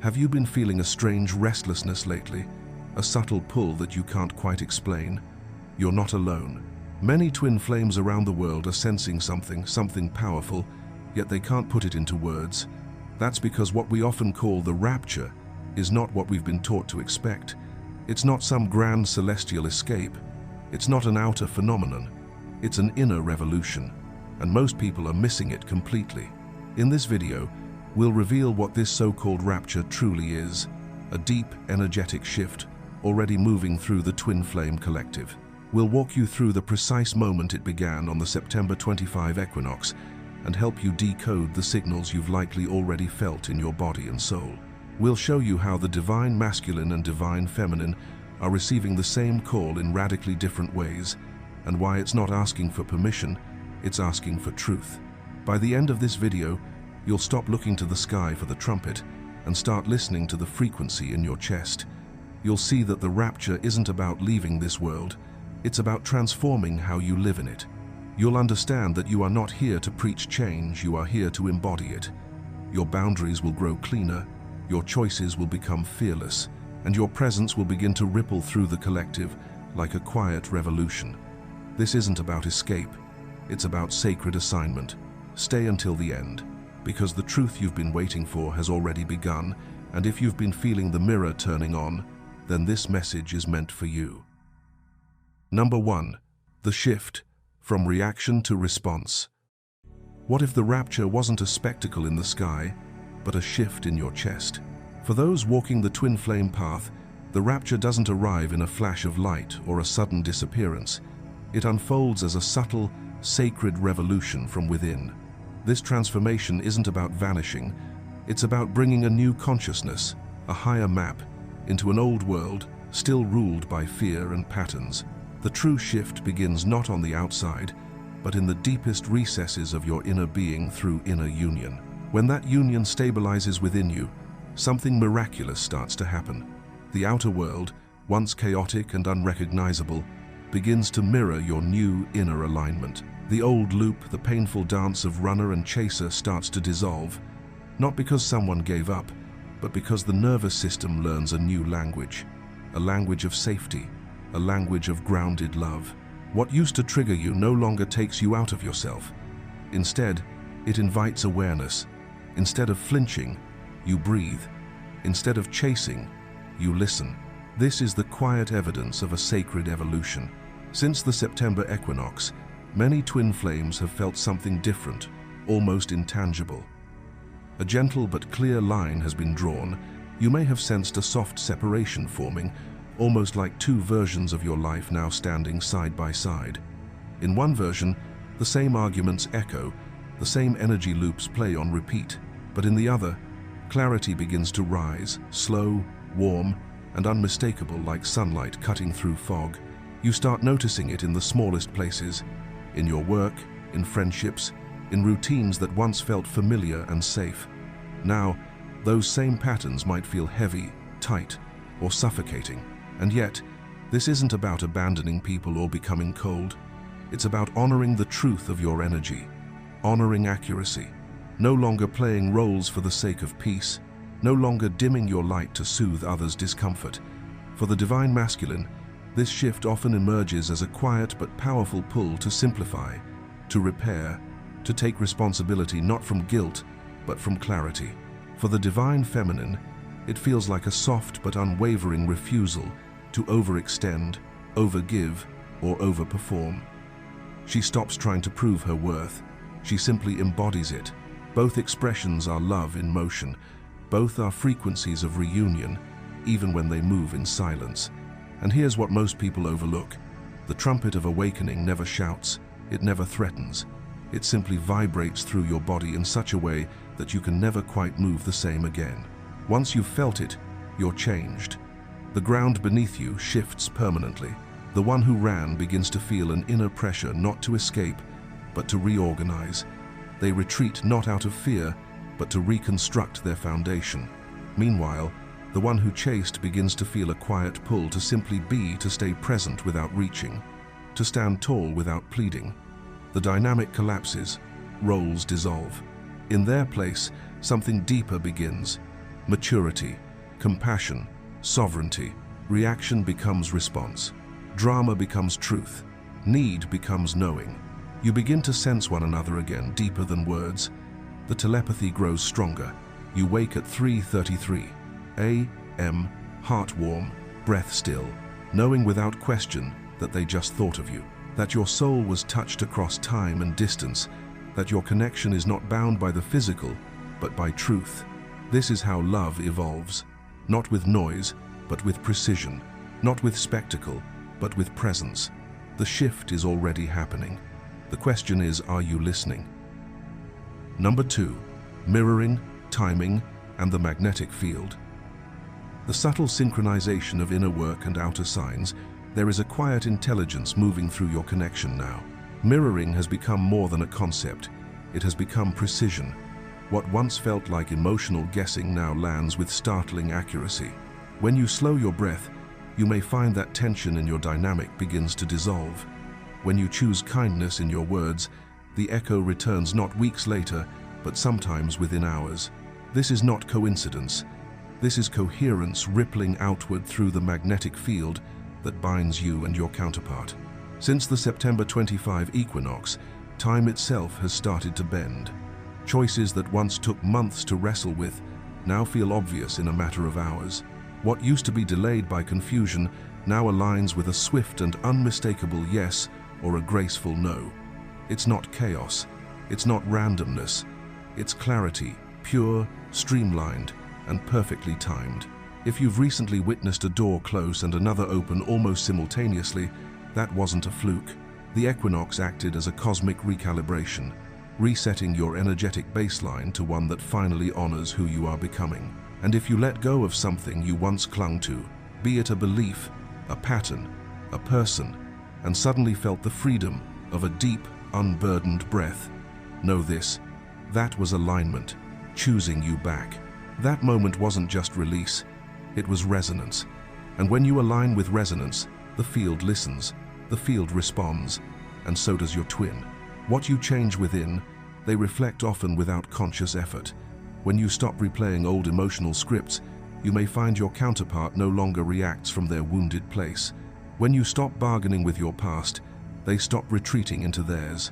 Have you been feeling a strange restlessness lately? A subtle pull that you can't quite explain? You're not alone. Many twin flames around the world are sensing something powerful, yet they can't put it into words. That's because what we often call the rapture is not what we've been taught to expect. It's not some grand celestial escape. It's not an outer phenomenon. It's an inner revolution, and most people are missing it completely. In this video, we'll reveal what this so-called rapture truly is, a deep, energetic shift already moving through the twin flame collective. We'll walk you through the precise moment it began on the September 25 equinox and help you decode the signals you've likely already felt in your body and soul. We'll show you how the divine masculine and divine feminine are receiving the same call in radically different ways, and why it's not asking for permission, it's asking for truth. By the end of this video, you'll stop looking to the sky for the trumpet and start listening to the frequency in your chest. You'll see that the rapture isn't about leaving this world, it's about transforming how you live in it. You'll understand that you are not here to preach change, you are here to embody it. Your boundaries will grow cleaner, your choices will become fearless, and your presence will begin to ripple through the collective like a quiet revolution. This isn't about escape, it's about sacred assignment. Stay until the end, because the truth you've been waiting for has already begun, and if you've been feeling the mirror turning on, then this message is meant for you. Number 1. The shift from reaction to response. What if the rapture wasn't a spectacle in the sky, but a shift in your chest? For those walking the twin flame path, the rapture doesn't arrive in a flash of light or a sudden disappearance. It unfolds as a subtle, sacred revolution from within. This transformation isn't about vanishing, it's about bringing a new consciousness, a higher map, into an old world still ruled by fear and patterns. The true shift begins not on the outside, but in the deepest recesses of your inner being through inner union. When that union stabilizes within you, something miraculous starts to happen. The outer world, once chaotic and unrecognizable, begins to mirror your new inner alignment. The old loop, the painful dance of runner and chaser, starts to dissolve, not because someone gave up, but because the nervous system learns a new language, a language of safety, a language of grounded love. What used to trigger you no longer takes you out of yourself. Instead, it invites awareness. Instead of flinching, you breathe. Instead of chasing, you listen. This is the quiet evidence of a sacred evolution. Since the September equinox, many twin flames have felt something different, almost intangible. A gentle but clear line has been drawn. You may have sensed a soft separation forming, almost like two versions of your life now standing side by side. In one version, the same arguments echo, the same energy loops play on repeat, but in the other, clarity begins to rise, slow, warm, and unmistakable like sunlight cutting through fog. You start noticing it in the smallest places, in your work, in friendships, in routines that once felt familiar and safe. Now, those same patterns might feel heavy, tight, or suffocating. And yet, this isn't about abandoning people or becoming cold. It's about honoring the truth of your energy, honoring accuracy, no longer playing roles for the sake of peace, no longer dimming your light to soothe others' discomfort. For the divine masculine, this shift often emerges as a quiet but powerful pull to simplify, to repair, to take responsibility not from guilt, but from clarity. For the divine feminine, it feels like a soft but unwavering refusal to overextend, overgive, or overperform. She stops trying to prove her worth. She simply embodies it. Both expressions are love in motion. Both are frequencies of reunion, even when they move in silence. And here's what most people overlook. The trumpet of awakening never shouts. It never threatens. It simply vibrates through your body in such a way that you can never quite move the same again. Once you've felt it, you're changed. The ground beneath you shifts permanently. The one who ran begins to feel an inner pressure not to escape, but to reorganize. They retreat not out of fear, but to reconstruct their foundation. Meanwhile, the one who chased begins to feel a quiet pull to simply be, to stay present without reaching, to stand tall without pleading. The dynamic collapses, roles dissolve. In their place, something deeper begins. maturity, compassion, sovereignty. Reaction becomes response. Drama becomes truth. Need becomes knowing. You begin to sense one another again, deeper than words. The telepathy grows stronger. You wake at 3:33 a.m., heart warm, breath still, knowing without question that they just thought of you, that your soul was touched across time and distance, that your connection is not bound by the physical, but by truth. This is how love evolves, not with noise, but with precision, not with spectacle, but with presence. The shift is already happening. The question is, are you listening? Number 2, mirroring, timing, and the magnetic field. The subtle synchronization of inner work and outer signs. There is a quiet intelligence moving through your connection now. Mirroring has become more than a concept. It has become precision. What once felt like emotional guessing now lands with startling accuracy. When you slow your breath, you may find that tension in your dynamic begins to dissolve. When you choose kindness in your words, the echo returns not weeks later, but sometimes within hours. This is not coincidence. This is coherence rippling outward through the magnetic field that binds you and your counterpart. Since the September 25 equinox, time itself has started to bend. Choices that once took months to wrestle with now feel obvious in a matter of hours. What used to be delayed by confusion now aligns with a swift and unmistakable yes or a graceful no. It's not chaos, it's not randomness, it's clarity, pure, streamlined, and perfectly timed. If you've recently witnessed a door close and another open almost simultaneously, that wasn't a fluke. The equinox acted as a cosmic recalibration, resetting your energetic baseline to one that finally honors who you are becoming. And if you let go of something you once clung to, be it a belief, a pattern, a person, and suddenly felt the freedom of a deep, unburdened breath, know this: that was alignment, choosing you back. That moment wasn't just release, it was resonance. And when you align with resonance, the field listens, the field responds, and so does your twin. What you change within, they reflect often without conscious effort. When you stop replaying old emotional scripts, you may find your counterpart no longer reacts from their wounded place. When you stop bargaining with your past, they stop retreating into theirs.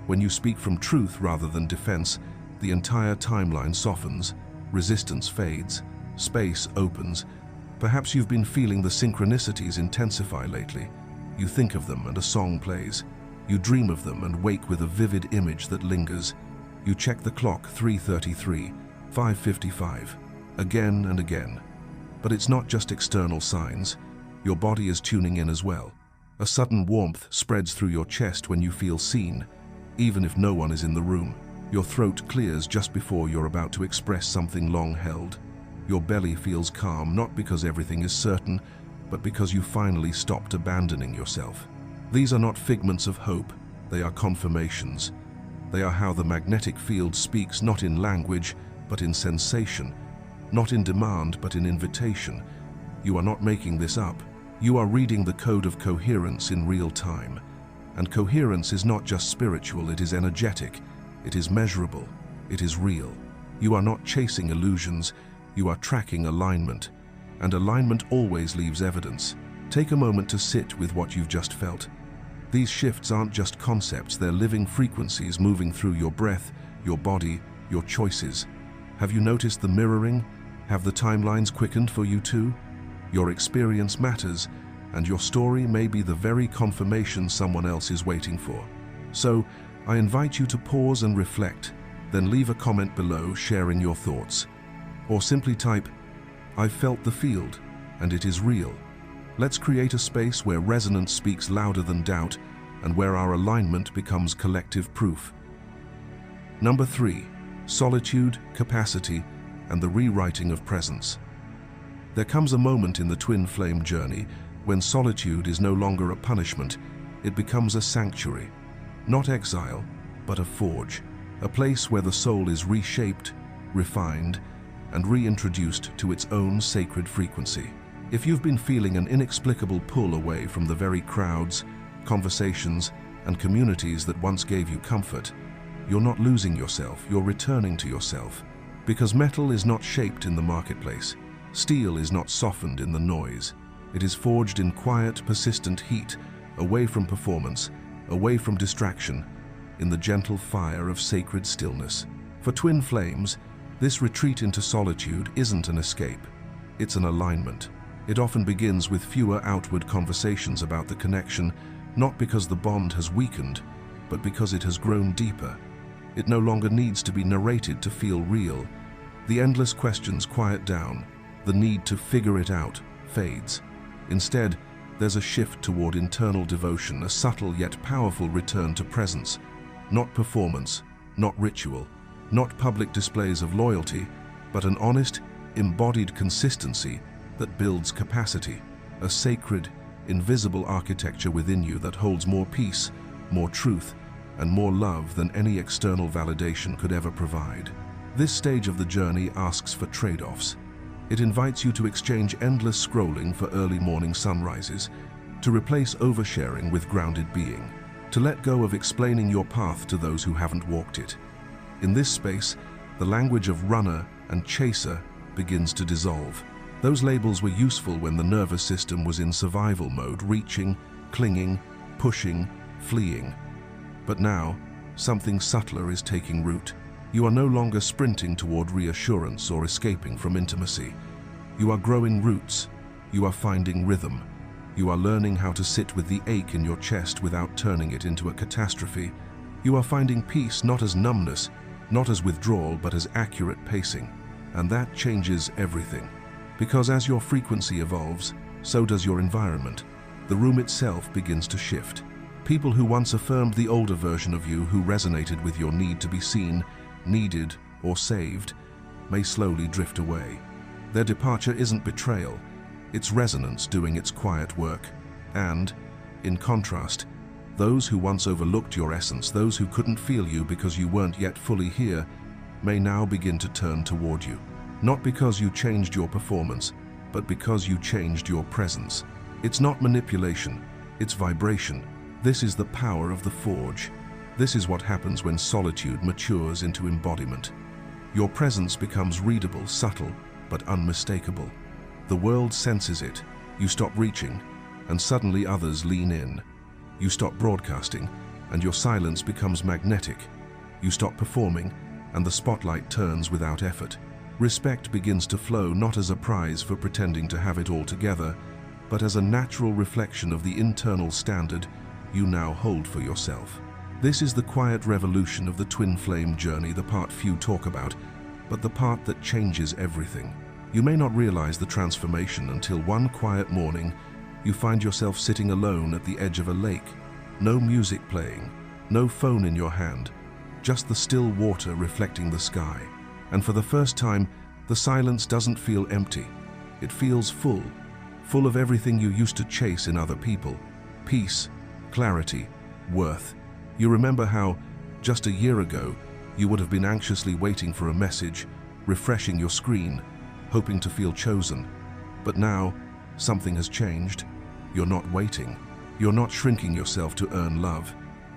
When you speak from truth rather than defense, the entire timeline softens, resistance fades, space opens. Perhaps you've been feeling the synchronicities intensify lately. You think of them and a song plays. You dream of them and wake with a vivid image that lingers. You check the clock 3:33, 5:55, again and again. But it's not just external signs. Your body is tuning in as well. A sudden warmth spreads through your chest when you feel seen, even if no one is in the room. Your throat clears just before you're about to express something long held. Your belly feels calm, not because everything is certain, but because you finally stopped abandoning yourself. These are not figments of hope, they are confirmations. They are how the magnetic field speaks, not in language, but in sensation, not in demand, but in invitation. You are not making this up. You are reading the code of coherence in real time. And coherence is not just spiritual, it is energetic, it is measurable, it is real. You are not chasing illusions, you are tracking alignment. And alignment always leaves evidence. Take a moment to sit with what you've just felt. These shifts aren't just concepts, they're living frequencies moving through your breath, your body, your choices. Have you noticed the mirroring? Have the timelines quickened for you too? Your experience matters, and your story may be the very confirmation someone else is waiting for. So, I invite you to pause and reflect, then leave a comment below sharing your thoughts. Or simply type, "I've felt the field, and it is real." Let's create a space where resonance speaks louder than doubt, and where our alignment becomes collective proof. Number 3, solitude, capacity, and the rewriting of presence. There comes a moment in the twin flame journey when solitude is no longer a punishment, it becomes a sanctuary. Not exile, but a forge, a place where the soul is reshaped, refined, and reintroduced to its own sacred frequency. If you've been feeling an inexplicable pull away from the very crowds, conversations, and communities that once gave you comfort, you're not losing yourself, you're returning to yourself. Because metal is not shaped in the marketplace. Steel is not softened in the noise. It is forged in quiet, persistent heat, away from performance, away from distraction, in the gentle fire of sacred stillness. For twin flames, this retreat into solitude isn't an escape. It's an alignment. It often begins with fewer outward conversations about the connection, not because the bond has weakened, but because it has grown deeper. It no longer needs to be narrated to feel real. The endless questions quiet down. The need to figure it out fades. Instead, there's a shift toward internal devotion, a subtle yet powerful return to presence. Not performance, not ritual, not public displays of loyalty, but an honest, embodied consistency that builds capacity, a sacred, invisible architecture within you that holds more peace, more truth, and more love than any external validation could ever provide. This stage of the journey asks for trade-offs. It invites you to exchange endless scrolling for early morning sunrises, to replace oversharing with grounded being, to let go of explaining your path to those who haven't walked it. In this space, the language of runner and chaser begins to dissolve. Those labels were useful when the nervous system was in survival mode, reaching, clinging, pushing, fleeing. But now, something subtler is taking root. You are no longer sprinting toward reassurance or escaping from intimacy. You are growing roots. You are finding rhythm. You are learning how to sit with the ache in your chest without turning it into a catastrophe. You are finding peace not as numbness, not as withdrawal, but as accurate pacing. And that changes everything. Because as your frequency evolves, so does your environment. The room itself begins to shift. People who once affirmed the older version of you, who resonated with your need to be seen, needed, or saved, may slowly drift away. Their departure isn't betrayal, it's resonance doing its quiet work. And, in contrast, those who once overlooked your essence, those who couldn't feel you because you weren't yet fully here, may now begin to turn toward you. Not because you changed your performance, but because you changed your presence. It's not manipulation, it's vibration. This is the power of the forge. This is what happens when solitude matures into embodiment. Your presence becomes readable, subtle, but unmistakable. The world senses it. You stop reaching, and suddenly others lean in. You stop broadcasting, and your silence becomes magnetic. You stop performing, and the spotlight turns without effort. Respect begins to flow not as a prize for pretending to have it all together, but as a natural reflection of the internal standard you now hold for yourself. This is the quiet revolution of the twin flame journey, the part few talk about, but the part that changes everything. You may not realize the transformation until one quiet morning you find yourself sitting alone at the edge of a lake. No music playing, no phone in your hand, just the still water reflecting the sky. And for the first time, the silence doesn't feel empty. It feels full, full of everything you used to chase in other people. Peace, clarity, worth. You remember how, just a year ago, you would have been anxiously waiting for a message, refreshing your screen, hoping to feel chosen. But now, something has changed. You're not waiting. You're not shrinking yourself to earn love.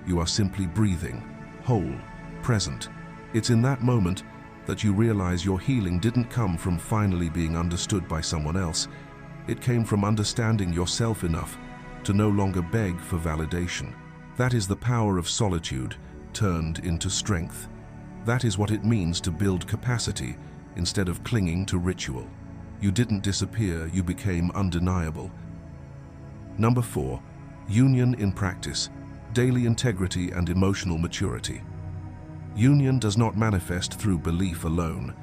You are simply breathing, whole, present. It's in that moment that you realize your healing didn't come from finally being understood by someone else. It came from understanding yourself enough to no longer beg for validation. That is the power of solitude turned into strength. That is what it means to build capacity instead of clinging to ritual. You didn't disappear, you became undeniable. Number 4, union in practice, daily integrity and emotional maturity. Union does not manifest through belief alone.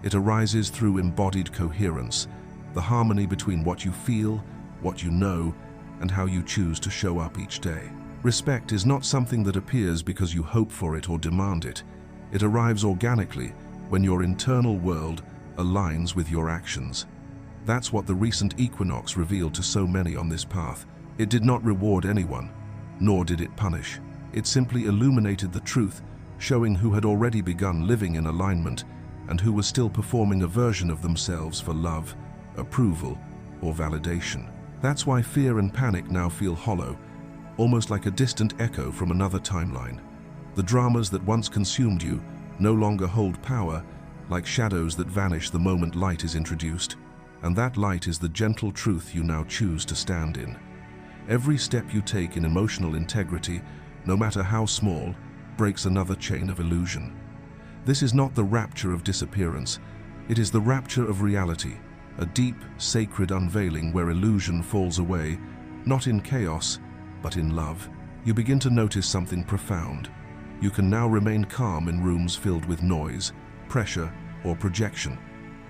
It arises through embodied coherence, the harmony between what you feel, what you know, and how you choose to show up each day. Respect is not something that appears because you hope for it or demand it. It arrives organically when your internal world aligns with your actions. That's what the recent equinox revealed to so many on this path. It did not reward anyone, nor did it punish. It simply illuminated the truth, showing who had already begun living in alignment and who was still performing a version of themselves for love, approval, or validation. That's why fear and panic now feel hollow, almost like a distant echo from another timeline. The dramas that once consumed you no longer hold power, like shadows that vanish the moment light is introduced, and that light is the gentle truth you now choose to stand in. Every step you take in emotional integrity, no matter how small, breaks another chain of illusion. This is not the rapture of disappearance, it is the rapture of reality, a deep, sacred unveiling where illusion falls away, not in chaos, but in love. You begin to notice something profound. You can now remain calm in rooms filled with noise, pressure, or projection,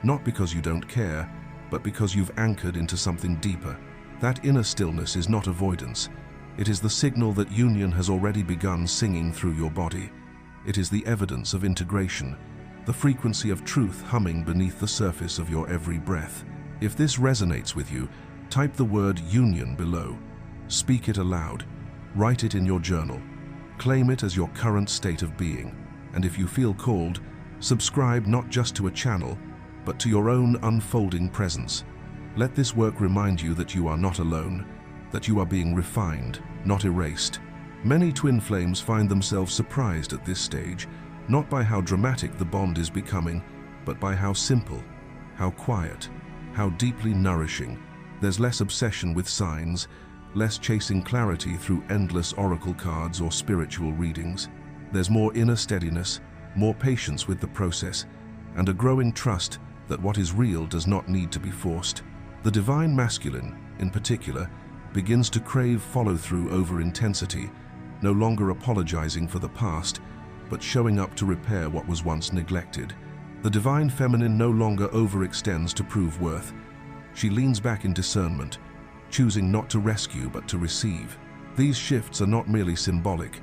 not because you don't care, but because you've anchored into something deeper. That inner stillness is not avoidance. It is the signal that union has already begun singing through your body. It is the evidence of integration, the frequency of truth humming beneath the surface of your every breath. If this resonates with you, type the word union below. Speak it aloud. Write it in your journal. Claim it as your current state of being. And if you feel called, subscribe not just to a channel, but to your own unfolding presence. Let this work remind you that you are not alone, that you are being refined, not erased. Many twin flames find themselves surprised at this stage, not by how dramatic the bond is becoming, but by how simple, how quiet, how deeply nourishing. There's less obsession with signs, less chasing clarity through endless oracle cards or spiritual readings. There's more inner steadiness, more patience with the process, and a growing trust that what is real does not need to be forced. The divine masculine, in particular, begins to crave follow-through over intensity, no longer apologizing for the past, but showing up to repair what was once neglected. The divine feminine no longer overextends to prove worth. She leans back in discernment, choosing not to rescue but to receive. These shifts are not merely symbolic,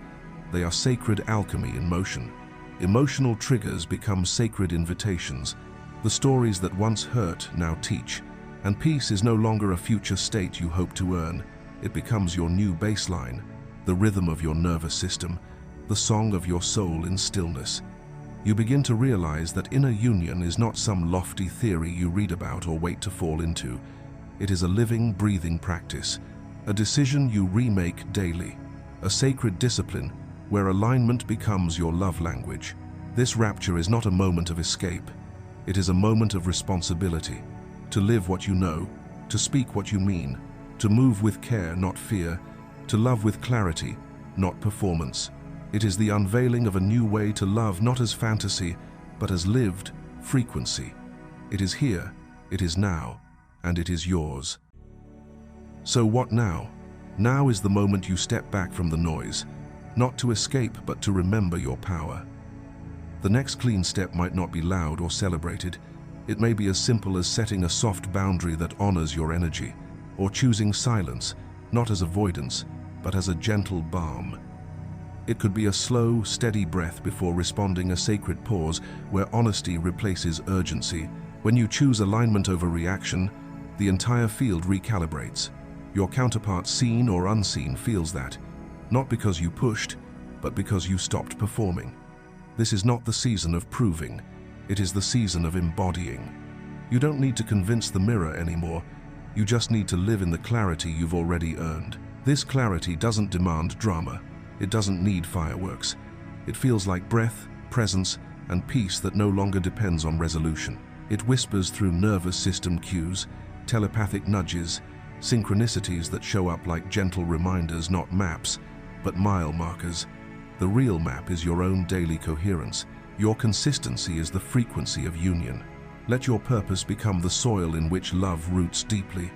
they are sacred alchemy in motion. Emotional triggers become sacred invitations. The stories that once hurt now teach, and peace is no longer a future state you hope to earn. It becomes your new baseline, the rhythm of your nervous system, the song of your soul in stillness. You begin to realize that inner union is not some lofty theory you read about or wait to fall into. It is a living, breathing practice, a decision you remake daily, a sacred discipline where alignment becomes your love language. This rapture is not a moment of escape. It is a moment of responsibility, to live what you know, to speak what you mean, to move with care, not fear, to love with clarity, not performance. It is the unveiling of a new way to love, not as fantasy, but as lived frequency. It is here, it is now, and it is yours. So what now? Now is the moment you step back from the noise, not to escape, but to remember your power. The next clean step might not be loud or celebrated. It may be as simple as setting a soft boundary that honors your energy, or choosing silence, not as avoidance, but as a gentle balm. It could be a slow, steady breath before responding, a sacred pause where honesty replaces urgency. When you choose alignment over reaction, the entire field recalibrates. Your counterpart, seen or unseen, feels that, not because you pushed, but because you stopped performing. This is not the season of proving, it is the season of embodying. You don't need to convince the mirror anymore, you just need to live in the clarity you've already earned. This clarity doesn't demand drama. It doesn't need fireworks. It feels like breath, presence, and peace that no longer depends on resolution. It whispers through nervous system cues, telepathic nudges, synchronicities that show up like gentle reminders, not maps, but mile markers. The real map is your own daily coherence. Your consistency is the frequency of union. Let your purpose become the soil in which love roots deeply.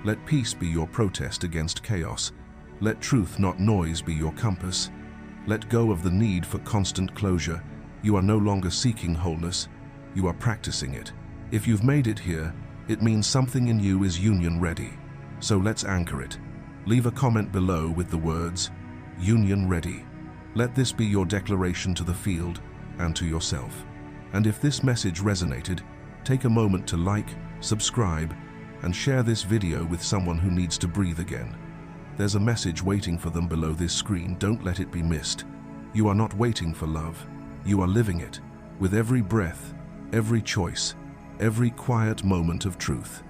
Let peace be your protest against chaos. Let truth, not noise, be your compass. Let go of the need for constant closure. You are no longer seeking wholeness, you are practicing it. If you've made it here, it means something in you is union ready. So let's anchor it. Leave a comment below with the words, union ready. Let this be your declaration to the field and to yourself. And if this message resonated, take a moment to like, subscribe, and share this video with someone who needs to breathe again. There's a message waiting for them below this screen. Don't let it be missed. You are not waiting for love. You are living it, with every breath, every choice, every quiet moment of truth.